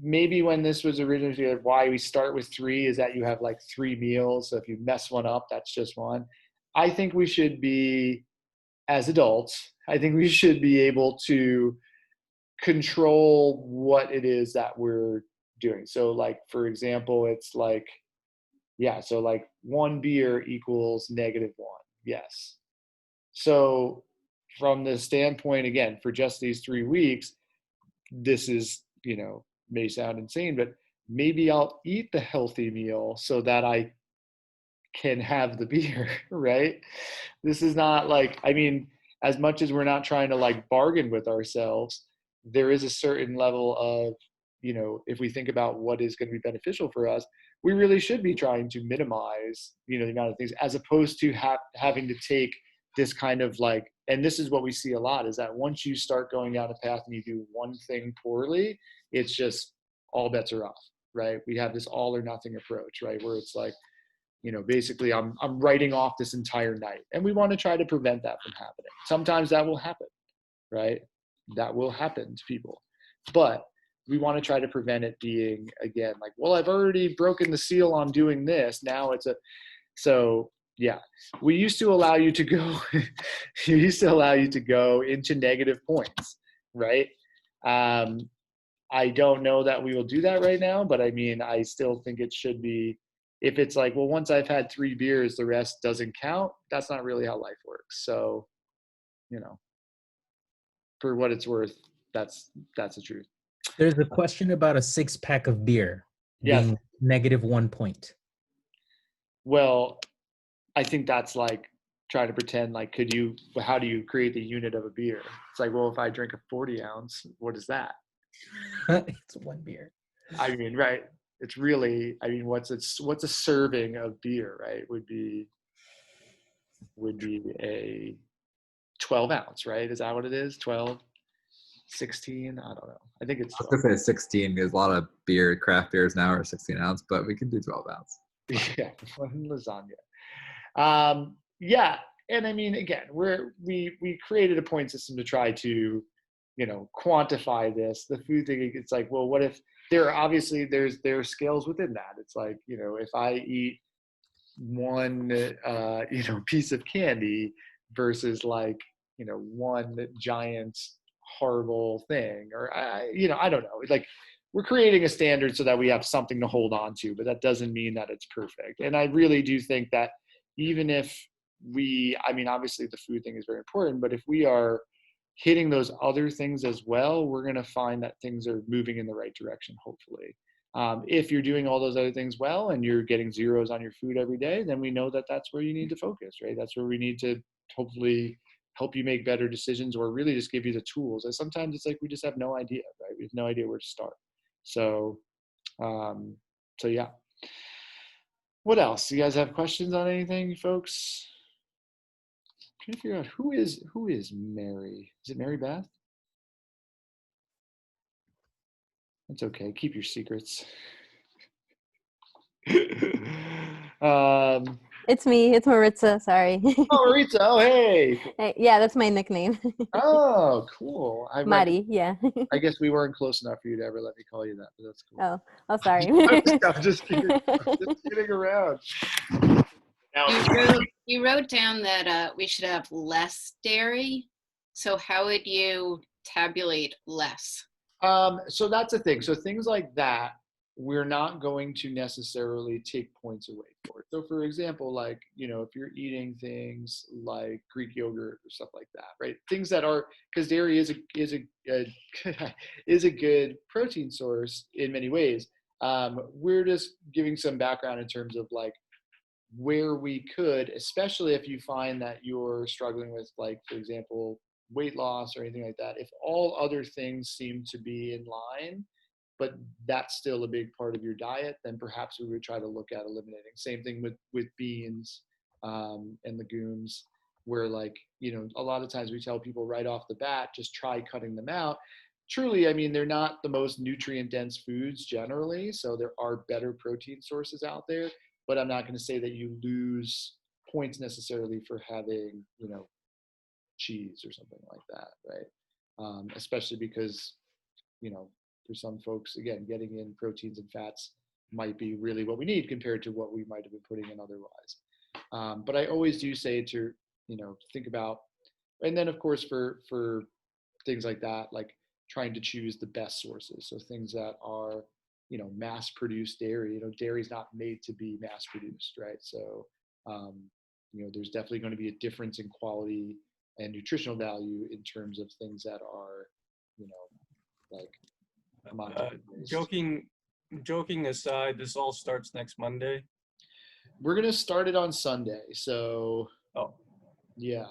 maybe when this was originally why we start with 3 is that you have like 3 meals. So if you mess one up, that's just one. I think we should be, as adults, I think we should be able to control what it is that we're doing. So like, for example, it's like, so like 1 beer equals -1. Yes. So from the standpoint, again, for just these 3 weeks, this is, may sound insane, but maybe I'll eat the healthy meal so that I can have the beer, right? This is not like, as much as we're not trying to like bargain with ourselves, there is a certain level of, if we think about what is going to be beneficial for us, we really should be trying to minimize, the amount of things, as opposed to having to take this kind of like, and this is what we see a lot, is that once you start going down a path and you do one thing poorly, it's just all bets are off, right? We have this all or nothing approach, right? Where it's like, basically I'm writing off this entire night, and we want to try to prevent that from happening. Sometimes that will happen, right? That will happen to people, but we want to try to prevent it being, again, like, well, I've already broken the seal on doing this. Now so yeah, we used to allow you to go, into negative points, right? I don't know that we will do that right now, but I still think it should be, if it's like, well, once I've had 3 beers, the rest doesn't count. That's not really how life works. So, for what it's worth, that's the truth. There's a question about a 6-pack of beer being -1 point. Well, I think that's like trying to pretend like, how do you create the unit of a beer? It's like, well, if I drink a 40 ounce, what is that? It's 1 beer. Right. It's really, what's a serving of beer, right? Would be a 12 ounce, right? Is that what it is? 12, 16? I don't know. I think it's 12. I was going to say 16 because a lot of craft beers now are 16 ounce, but we can do 12 ounce. Yeah, one lasagna. Yeah, and I mean, again, we created a point system to try to, quantify this. The food thing, it's like, well, what if there are obviously there are scales within that. It's like, if I eat one, piece of candy versus like, one giant horrible thing, or I don't know. Like we're creating a standard so that we have something to hold on to, but that doesn't mean that it's perfect. And I really do think that even if I mean, obviously the food thing is very important, but if we are hitting those other things as well, we're going to find that things are moving in the right direction, hopefully. If you're doing all those other things well and you're getting zeros on your food every day, then we know that that's where you need to focus, right? That's where we need to hopefully help you make better decisions, or really just give you the tools. And sometimes it's like we just have no idea, right? We have no idea where to start. So, yeah. What else? You guys have questions on anything, folks? I'm trying to figure out who is Mary. Is it Mary Beth? That's okay. Keep your secrets. It's me. It's Maritza. Sorry. Oh, Rita. Oh, hey. Hey, yeah, that's my nickname. Oh, cool. Mari. Yeah. I guess we weren't close enough for you to ever let me call you that, but that's cool. Oh, sorry. I'm just kidding. I'm just kidding around. Now, You wrote down that we should have less dairy. So how would you tabulate less? so that's the thing. So things like that, we're not going to necessarily take points away for it. So for example, like, if you're eating things like Greek yogurt or stuff like that, right? Things that are, because dairy is a good protein source in many ways. We're just giving some background in terms of like where we could, especially if you find that you're struggling with, like, for example, weight loss or anything like that. If all other things seem to be in line, but that's still a big part of your diet, then perhaps we would try to look at eliminating. Same thing with beans and legumes, where, like, a lot of times we tell people right off the bat, just try cutting them out. Truly, I mean, they're not the most nutrient dense foods generally, so there are better protein sources out there, but I'm not going to say that you lose points necessarily for having, cheese or something like that, right? Especially because, for some folks, again, getting in proteins and fats might be really what we need compared to what we might have been putting in otherwise. But I always do say to, think about, and then of course for things like that, like trying to choose the best sources. So things that are, mass produced dairy, dairy is not made to be mass produced, right? So, there's definitely going to be a difference in quality and nutritional value in terms of things that are, like joking aside, this all starts next Monday. We're going to start it on Sunday. So, Oh, yeah.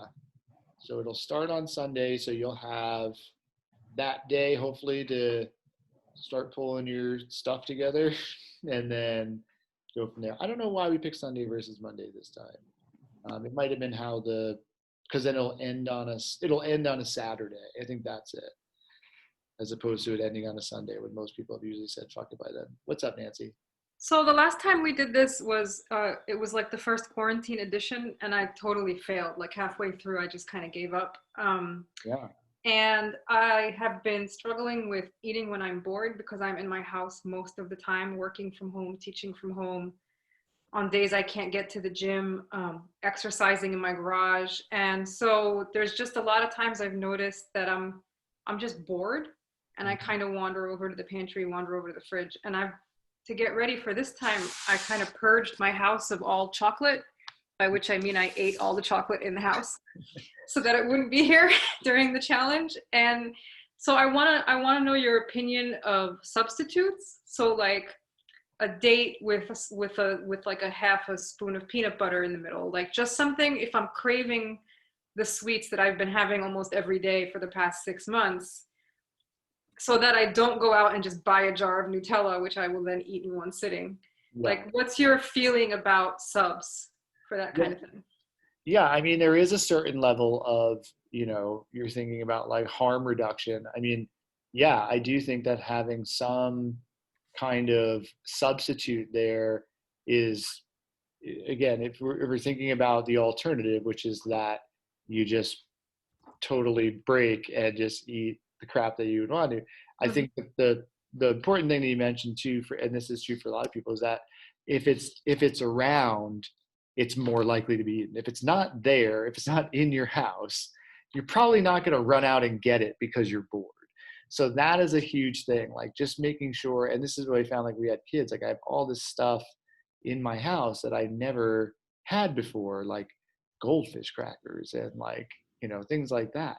So it'll start on Sunday. So you'll have that day, hopefully, to start pulling your stuff together and then go from there. I don't know why we picked Sunday versus Monday this time. It might have been because then it'll end on a Saturday. I think that's it. As opposed to it ending on a Sunday, when most people have usually said fuck it by then. What's up, Nancy? So the last time we did this was, it was like the first quarantine edition, and I totally failed. Like halfway through, I just kind of gave up. Yeah. And I have been struggling with eating when I'm bored, because I'm in my house most of the time, working from home, teaching from home. On days I can't get to the gym, exercising in my garage. And so there's just a lot of times I've noticed that I'm just bored, and I kind of wander over to the pantry, wander over to the fridge. And to get ready for this time, I kind of purged my house of all chocolate, by which I mean I ate all the chocolate in the house so that it wouldn't be here during the challenge. And so I want to know your opinion of substitutes. So like a date with like a half a spoon of peanut butter in the middle, like just something, if I'm craving the sweets that I've been having almost every day for the past 6 months, so that I don't go out and just buy a jar of Nutella, which I will then eat in one sitting. Yeah. Like, what's your feeling about subs for that kind of thing? Yeah, I mean, there is a certain level of, you're thinking about like harm reduction. I mean, yeah, I do think that having some kind of substitute there is again, if we're thinking about the alternative, which is that you just totally break and just eat the crap that you would want to, I think that the important thing that you mentioned too, and this is true for a lot of people, is that if it's around, it's more likely to be eaten. If it's not there, if it's not in your house, you're probably not going to run out and get it because you're bored. So that is a huge thing, like just making sure, and this is what I found, like we had kids, like I have all this stuff in my house that I never had before, like goldfish crackers and like, things like that.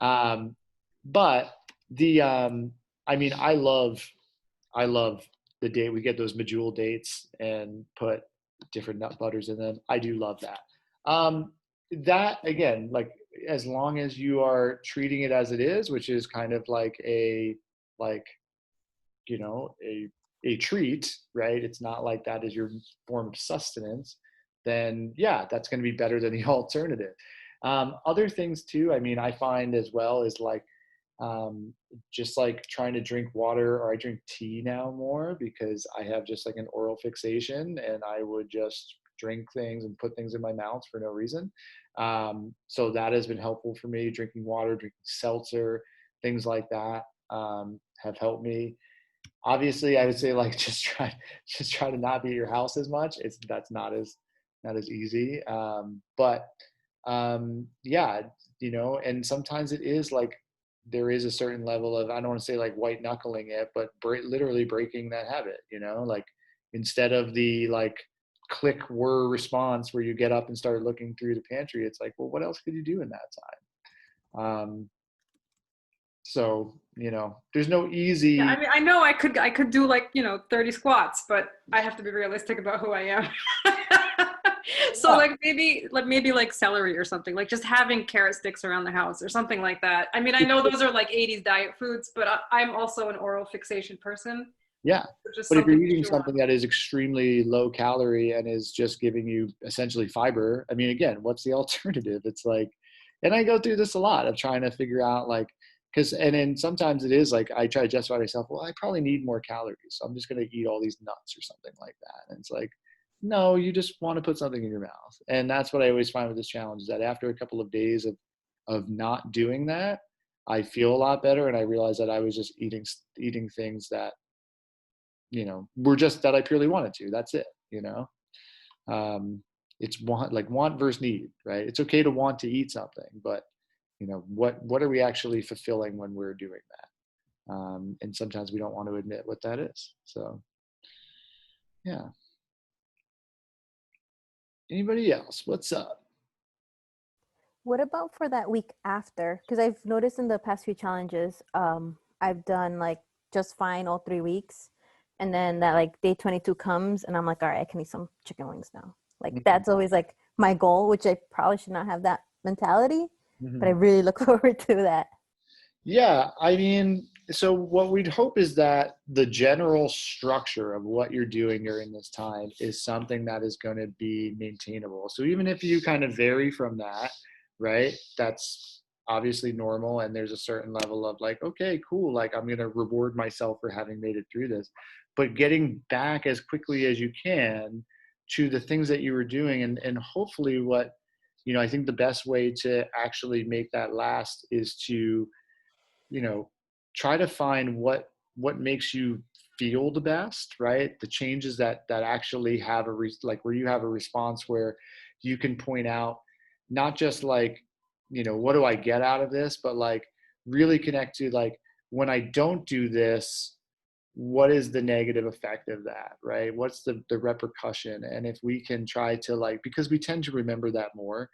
But I mean, I love the date. We get those medjool dates and put different nut butters in them. I do love that. That again, like as long as you are treating it as it is, which is kind of like like, a treat, right? It's not like that is your form of sustenance, then yeah, that's going to be better than the alternative. Other things too, I mean, I find as well is like, just like trying to drink water, or I drink tea now more because I have just like an oral fixation and I would just drink things and put things in my mouth for no reason. So that has been helpful for me. Drinking water, drinking seltzer, things like that, have helped me. Obviously, I would say like just try to not be at your house as much. That's not as easy. But yeah, and sometimes it is like there is a certain level of, I don't want to say like white knuckling it, but literally breaking that habit, like instead of the like click whir response where you get up and start looking through the pantry, it's like, well, what else could you do in that time? So, there's no easy. Yeah, I mean, I know I could do like, 30 squats, but I have to be realistic about who I am. So like maybe like celery or something, like just having carrot sticks around the house or something like that. I mean, I know those are like 80s diet foods, but I'm also an oral fixation person. Yeah. Just But if you're something to eating chew something on. that is extremely low calorie and is just giving you essentially fiber, I mean, again, what's the alternative? It's like, and I go through this a lot of trying to figure out like, and then sometimes it is like, I try to justify myself, well, I probably need more calories, so I'm just going to eat all these nuts or something like that. And it's like, no, you just want to put something in your mouth. And that's what I always find with this challenge, is that after a couple of days of not doing that, I feel a lot better. And I realized that I was just eating things that, were just that I purely wanted to. That's it, it's want versus need, right? It's okay to want to eat something, but what are we actually fulfilling when we're doing that? And sometimes we don't want to admit what that is. So yeah. Anybody else? What's up? What about for that week after? Because I've noticed in the past few challenges, I've done like just fine all 3 weeks. And then that like day 22 comes and I'm like, all right, I can eat some chicken wings now. Like that's always like my goal, which I probably should not have that mentality, but I really look forward to that. Yeah, I mean, so what we'd hope is that the general structure of what you're doing during this time is something that is going to be maintainable. So even if you kind of vary from that, right, that's obviously normal. And there's a certain level of like, okay, cool, like I'm going to reward myself for having made it through this. But getting back as quickly as you can to the things that you were doing, and hopefully what, I think the best way to actually make that last is to try to find what makes you feel the best, right? The changes that actually have like where you have a response where you can point out not just like, what do I get out of this, but like really connect to like, when I don't do this, what is the negative effect of that, right? What's the repercussion? And if we can try to like, because we tend to remember that more,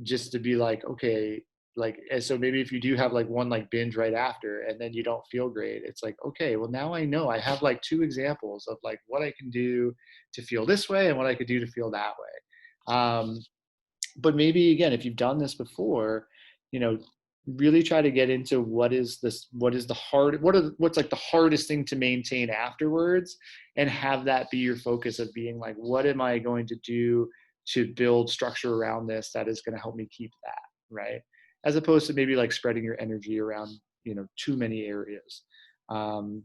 just to be like, okay, like, and so maybe if you do have like one like binge right after and then you don't feel great, it's like, okay, well now I know I have like 2 examples of like what I can do to feel this way and what I could do to feel that way. But maybe again, if you've done this before, really try to get into what's like the hardest thing to maintain afterwards, and have that be your focus of being like, what am I going to do to build structure around this that is going to help me keep that, right? As opposed to maybe like spreading your energy around, too many areas. And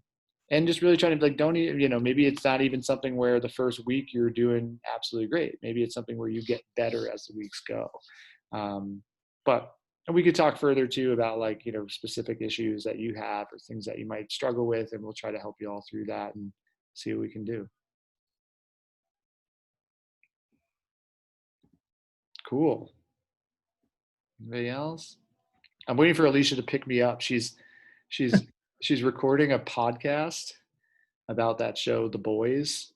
and just really trying to like, don't even, maybe it's not even something where the first week you're doing absolutely great. Maybe it's something where you get better as the weeks go. But and we could talk further too about like, specific issues that you have or things that you might struggle with, and we'll try to help you all through that and see what we can do. Cool. Anybody else? I'm waiting for Alicia to pick me up. She's recording a podcast about that show, The Boys,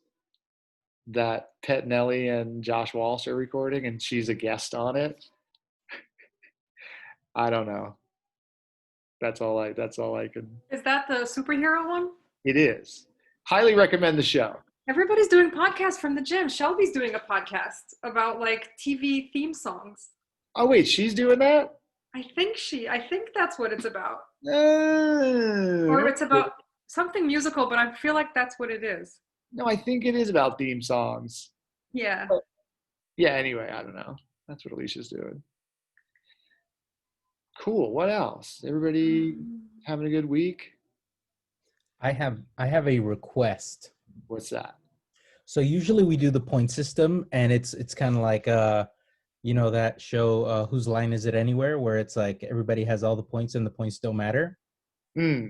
that Pet Nelly and Josh Walsh are recording, and she's a guest on it. I don't know. That's all I can. Is that the superhero one? It is. Highly recommend the show. Everybody's doing podcasts from the gym. Shelby's doing a podcast about like TV theme songs. Oh wait, she's doing that? I think that's what it's about. Oh. Or it's about something musical, but I feel like that's what it is. No, I think it is about theme songs. Yeah. Yeah, anyway, I don't know. That's what Alicia's doing. Cool. What else? Everybody having a good week? I have a request. What's that? So usually we do the point system, and it's kind of like that show Whose Line Is It Anywhere, where it's like everybody has all the points and the points don't matter. Hmm.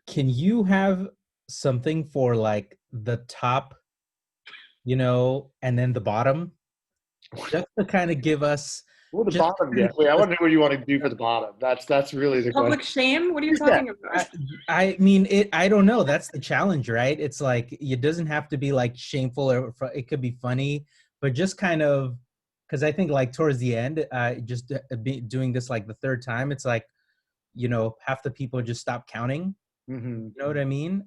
Can you have something for like the top, and then the bottom, just to kind of give us What would the just- bottom get? Wait, I want to know what you want to do for the bottom. That's really the Public question. shame? What are you Yeah. talking about? I mean, I don't know. That's the challenge, right? It's like, it doesn't have to be like shameful, or it could be funny, but just kind of, because I think like towards the end, just doing this like the third time, it's like, half the people just stop counting. Mm-hmm. You know what I mean?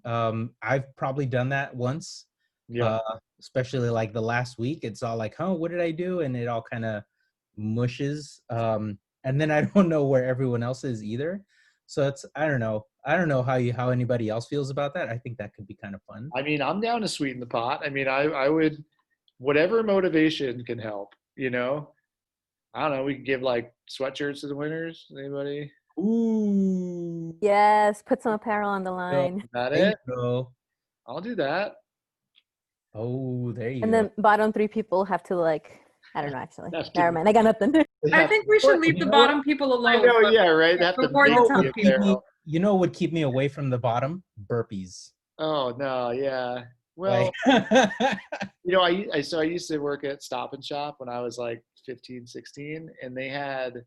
I've probably done that once, Yeah. especially like the last week. It's all like, what did I do? And it all kind of mushes. And then I don't know where everyone else is either. So I don't know how anybody else feels about that. I think that could be kind of fun. I mean, I'm down to sweeten the pot. I mean, I would, whatever motivation can help, I don't know. We could give like sweatshirts to the winners. Anybody? Ooh. Yes, put some apparel on the line. Is that There it? you go. I'll do that. Oh, there you And go. then bottom 3 people have to like, I don't know actually. That's Never good. mind. I got nothing. I think we should leave You the know what? bottom people I alone. know, but- yeah, right. Have to Before the make top it people. there. What would keep me away from the bottom? Burpees. Oh no, yeah. Well, Like, I used to work at Stop and Shop when I was like 15, 16, and they had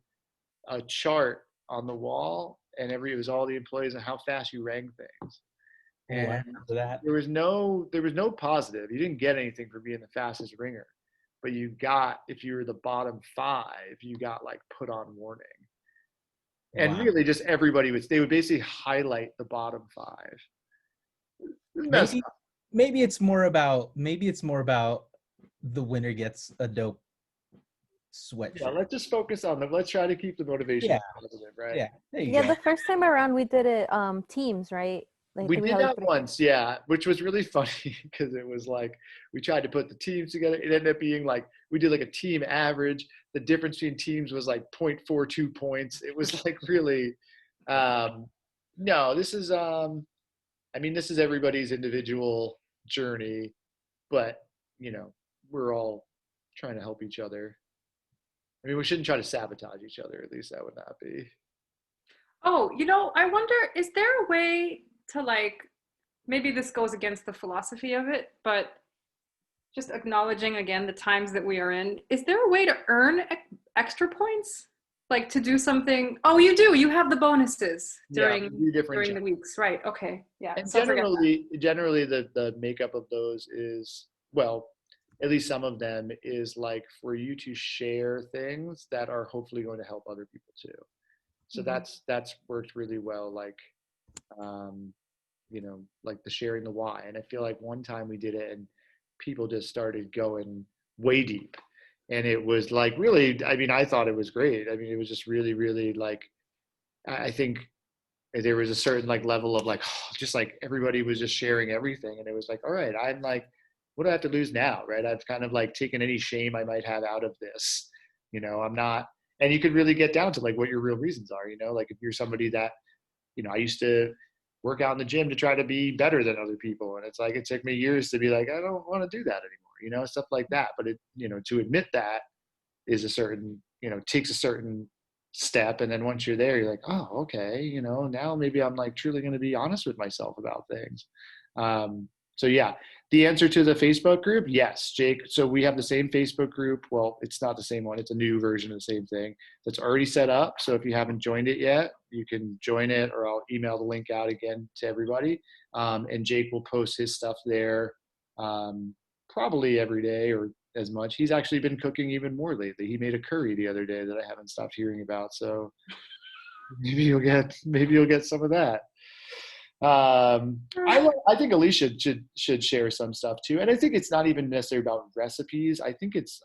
a chart on the wall, and it was all the employees and how fast you rang things. oh, I And remember that. there was no positive. You didn't get anything for being the fastest ringer, but you got, if you were the bottom 5, you got like put on warning. And Wow. really just everybody they would basically highlight the bottom 5. Maybe it's more about the winner gets a dope sweatshirt. Yeah, let's just focus on them. Let's try to keep the motivation Yeah. positive, right? Yeah, there you Yeah, go. the first time around we did it teams, right? Like We did had, like, that 3 once, yeah, which was really funny because it was like we tried to put the teams together. It ended up being like we did like a team average. The difference between teams was like 0.42 points. It was like really, no. This is, this is everybody's individual journey, but we're all trying to help each other. I mean, we shouldn't try to sabotage each other. At least that would not be. Oh, I wonder, is there a way to like, maybe this goes against the philosophy of it, but just acknowledging again the times that we are in, is there a way to earn extra points? Like to do something? Oh, you do. You have the bonuses during Yeah, we do different during the jobs. weeks, right? Okay, yeah. And So I forget that. generally the makeup of those is, well, at least some of them is like for you to share things that are hopefully going to help other people too. So Mhm. that's worked really well. Like, like the sharing the why. And I feel like one time we did it and people just started going way deep. And it was like really, I thought it was great. It was just really, really like, I think there was a certain like level of like, just like everybody was just sharing everything. And it was like, all right, I'm like, what do I have to lose now? Right. I've kind of like taken any shame I might have out of this, I'm not, and you could really get down to like what your real reasons are, like if you're somebody that, I used to work out in the gym to try to be better than other people. And it's like, it took me years to be like, I don't want to do that anymore, stuff like that. But to admit that is a certain, takes a certain step. And then once you're there, you're like, oh, okay, now maybe I'm like truly going to be honest with myself about things. So yeah, the answer to the Facebook group, yes, Jake. So we have the same Facebook group. Well, it's not the same one. It's a new version of the same thing that's already set up. So if you haven't joined it yet, you can join it, or I'll email the link out again to everybody. And Jake will post his stuff there probably every day or as much. He's actually been cooking even more lately. He made a curry the other day that I haven't stopped hearing about. So maybe you'll get some of that. I think Alicia should share some stuff too. And I think it's not even necessarily about recipes. I think it's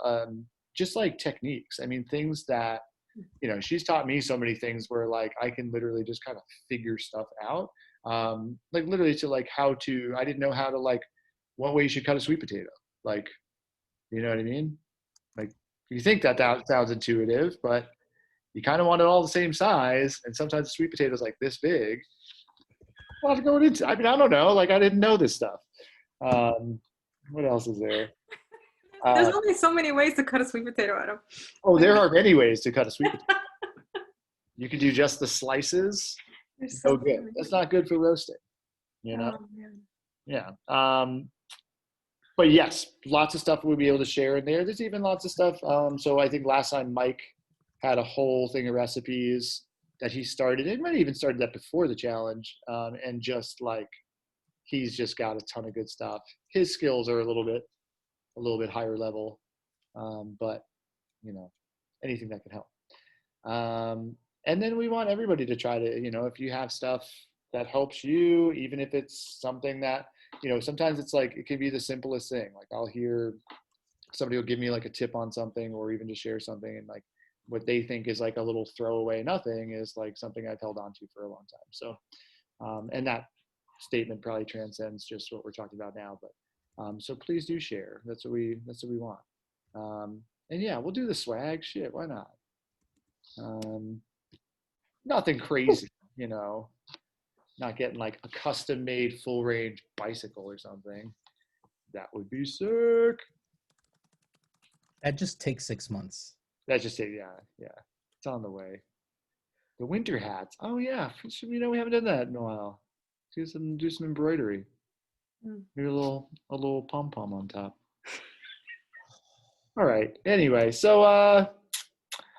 just like techniques. I mean, things that, she's taught me so many things where like I can literally just kind of figure stuff out. Like literally to like I didn't know how to like what way you should cut a sweet potato. Like, you know what I mean? Like you think that sounds intuitive, but you kind of want it all the same size. And sometimes the sweet potato is like this big. Well, going into, I mean, I don't know. Like, I didn't know this stuff. What else is there? There's only so many ways to cut a sweet potato, Adam. Oh, there are many ways to cut a sweet potato. You could do just the slices. So good. Many. That's not good for roasting. Oh, Yeah. But yes, lots of stuff we'll be able to share in there. There's even lots of stuff. So I think last time Mike had a whole thing of recipes that he started. It might have even started that before the challenge. And just like, he's just got a ton of good stuff. His skills are a little bit higher level. But anything that can help. And then we want everybody to try to, if you have stuff that helps you, even if it's something that, sometimes it's like, it can be the simplest thing. Like I'll hear somebody will give me like a tip on something, or even just share something, and like what they think is like a little throwaway nothing is like something I've held on to for a long time. So, and that statement probably transcends just what we're talking about now, but so please do share. That's what we want. And yeah, we'll do the swag shit. Why not? Nothing crazy, not getting like a custom made full range bicycle or something. That would be sick. That just takes 6 months. That's just it. Yeah. It's on the way. The winter hats. Oh yeah. We haven't done that in a while. Do some embroidery. Maybe a little pom-pom on top. All right. Anyway, so I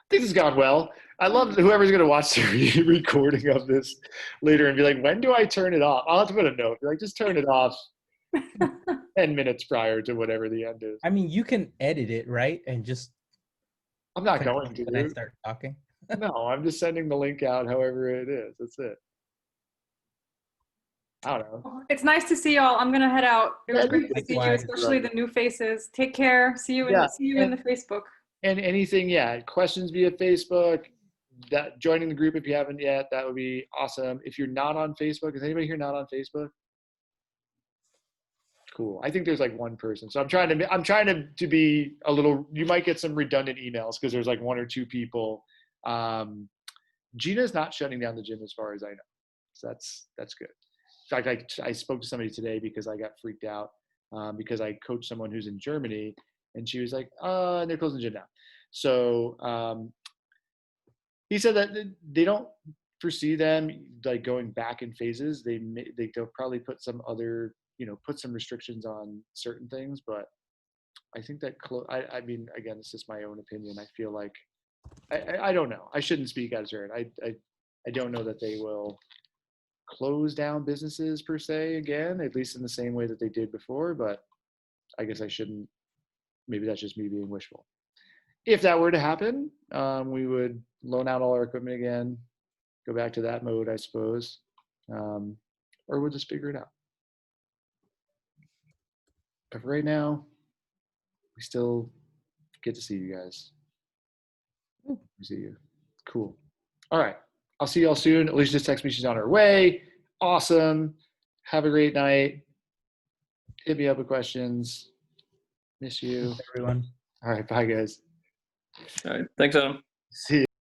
think this has gone well. I love whoever's going to watch the recording of this later and be like, when do I turn it off? I'll have to put a note. Like, just turn it off 10 minutes prior to whatever the end is. I mean, you can edit it, right? And just. I'm not going to. When I start talking. No, I'm just sending the link out however it is. That's it. I don't know. It's nice to see y'all. I'm going to head out. It was great to see you, especially the new faces. Take care. See you in the Facebook. And anything, questions via Facebook. That joining the group if you haven't yet, that would be awesome. If you're not on Facebook, is anybody here not on Facebook? Cool. I think there's like one person. So I'm trying to be a little. You might get some redundant emails because there's like one or two people. Gina's not shutting down the gym as far as I know, so that's good. In fact, I spoke to somebody today because I got freaked out because I coached someone who's in Germany, and she was like, they're closing the gym now. So he said that they don't foresee them like going back in phases. They'll probably put some other, put some restrictions on certain things, but I think that I mean, again, it's just my own opinion. I feel like I don't know. I shouldn't speak as her. I don't know that they will close down businesses per se again, at least in the same way that they did before. But I guess I shouldn't. Maybe that's just me being wishful. If that were to happen, we would loan out all our equipment again, go back to that mode, I suppose, or we'll just figure it out. But for right now, we still get to see you guys. We see you. Cool. All right. I'll see y'all soon. Alicia just texted me she's on her way. Awesome. Have a great night. Hit me up with questions. Miss you. Everyone. All right. Bye, guys. All right. Thanks, Adam. See you.